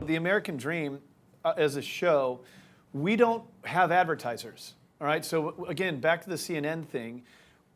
the American Dream, as a show, we don't have advertisers. All right. So again, back to the CNN thing.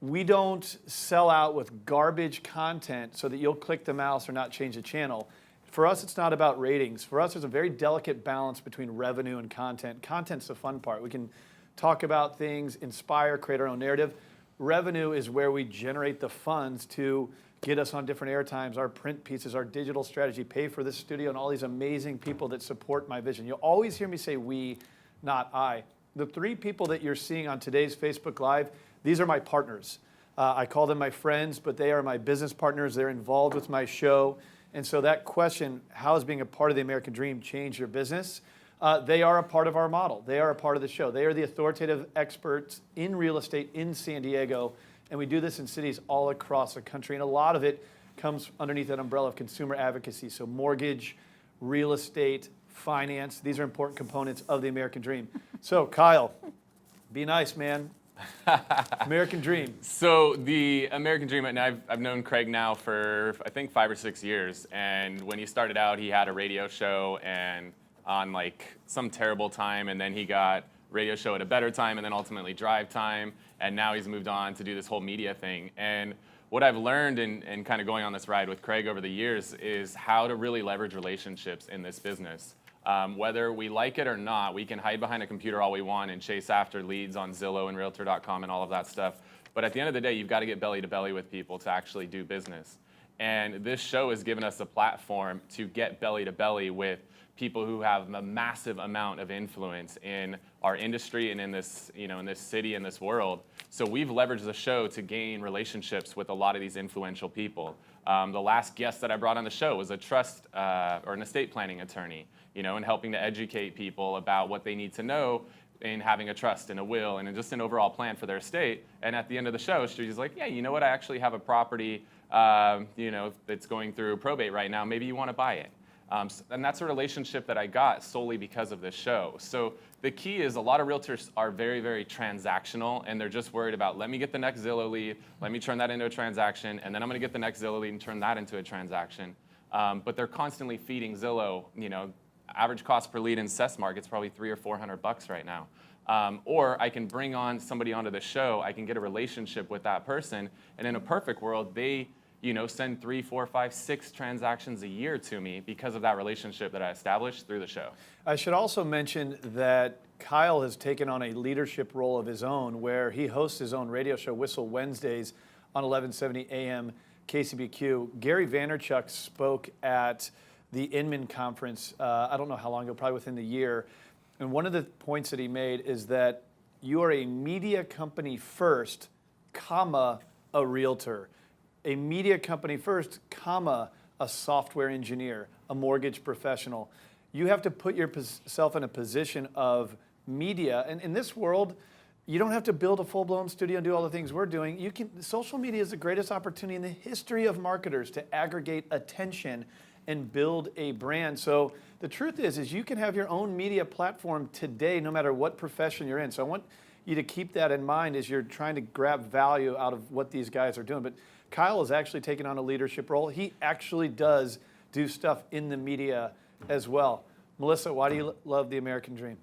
We don't sell out with garbage content so that you'll click the mouse or not change the channel. For us, it's not about ratings. For us, there's a very delicate balance between revenue and content. Content's the fun part. We can talk about things, inspire, create our own narrative. Revenue is where we generate the funds to get us on different airtimes, our print pieces, our digital strategy, pay for this studio, and all these amazing people that support my vision. You'll always hear me say we, not I. The 3 people that you're seeing on today's Facebook Live, these are my partners. I call them my friends, but they are my business partners. They're involved with my show. And so that question, how has being a part of the American Dream changed your business? They are a part of our model. They are a part of the show. They are the authoritative experts in real estate in San Diego. And we do this in cities all across the country. And a lot of it comes underneath that umbrella of consumer advocacy. So mortgage, real estate, finance, these are important components of the American Dream. So Kyle, be nice, man. American Dream. So the American Dream, and I've known Craig now for I think 5 or 6 years. And when he started out, he had a radio show and on like some terrible time, and then he got radio show at a better time, and then ultimately drive time. And now he's moved on to do this whole media thing. And what I've learned in kind of going on this ride with Craig over the years is how to really leverage relationships in this business. Whether we like it or not, we can hide behind a computer all we want and chase after leads on Zillow and realtor.com and all of that stuff. But at the end of the day, you've got to get belly to belly with people to actually do business. And this show has given us a platform to get belly to belly with people who have a massive amount of influence in our industry and in this, in this city and this world. So we've leveraged the show to gain relationships with a lot of these influential people. The last guest that I brought on the show was a trust or an estate planning attorney, and helping to educate people about what they need to know in having a trust and a will and just an overall plan for their estate. And at the end of the show, she's like, yeah, you know what? I actually have a property, that's going through probate right now. Maybe you want to buy it. And that's a relationship that I got solely because of this show. So the key is a lot of realtors are very, very transactional, and they're just worried about, let me get the next Zillow lead, let me turn that into a transaction, and then I'm going to get the next Zillow lead and turn that into a transaction. But they're constantly feeding Zillow, average cost per lead in SESMark, it's probably $300 or $400 right now. Or I can bring on somebody onto the show, I can get a relationship with that person, and in a perfect world, they send 3, 4, 5, 6 transactions a year to me because of that relationship that I established through the show. I should also mention that Kyle has taken on a leadership role of his own where he hosts his own radio show, Whistle Wednesdays, on 1170 AM KCBQ. Gary Vaynerchuk spoke at the Inman conference, I don't know how long ago, probably within the year. And one of the points that he made is that you are a media company first, comma, a realtor. A media company first, comma, a software engineer, a mortgage professional. You have to put yourself in a position of media. And in this world, you don't have to build a full-blown studio and do all the things we're doing. Social media is the greatest opportunity in the history of marketers to aggregate attention and build a brand. So the truth is you can have your own media platform today, no matter what profession you're in. So I want you to keep that in mind as you're trying to grab value out of what these guys are doing. But Kyle is actually taking on a leadership role. He actually does do stuff in the media as well. Melissa, why do you love the American Dream?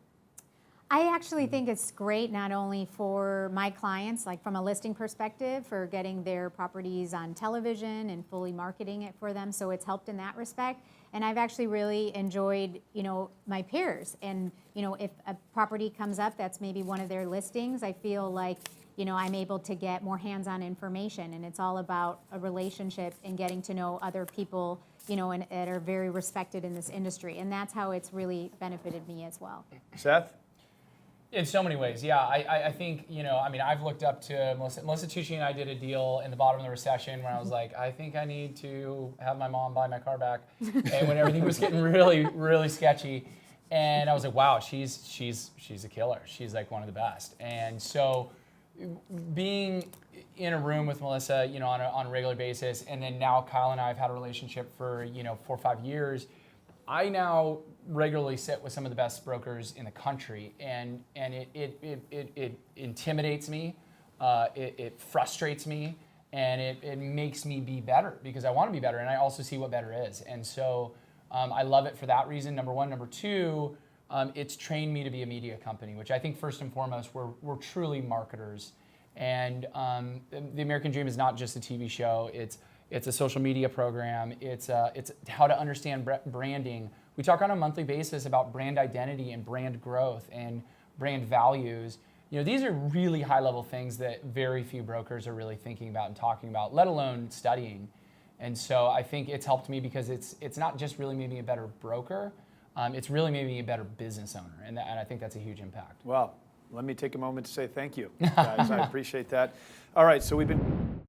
I actually think it's great not only for my clients, like from a listing perspective, for getting their properties on television and fully marketing it for them, so it's helped in that respect. And I've actually really enjoyed, my peers. And, if a property comes up that's maybe one of their listings, I feel like, I'm able to get more hands-on information. And it's all about a relationship and getting to know other people, and that are very respected in this industry. And that's how it's really benefited me as well. Seth? In so many ways, yeah. I think, I've looked up to Melissa Tucci and I did a deal in the bottom of the recession when I was like, I think I need to have my mom buy my car back. And when everything was getting really, really sketchy. And I was like, wow, she's a killer. She's like one of the best. And so being in a room with Melissa, on a regular basis, and then now Kyle and I have had a relationship for, 4 or 5 years, I now regularly sit with some of the best brokers in the country, and it intimidates me, it frustrates me, and it makes me be better because I want to be better, and I also see what better is. And so I love it for that reason, number one. Number two, it's trained me to be a media company, which I think first and foremost, we're truly marketers. And the American Dream is not just a TV show. It's a social media program. It's how to understand branding. We talk on a monthly basis about brand identity and brand growth and brand values. These are really high-level things that very few brokers are really thinking about and talking about, let alone studying. And so I think it's helped me because it's not just really made me a better broker. It's really made me a better business owner, and I think that's a huge impact. Well, let me take a moment to say thank you, guys. I appreciate that. All right, so we've been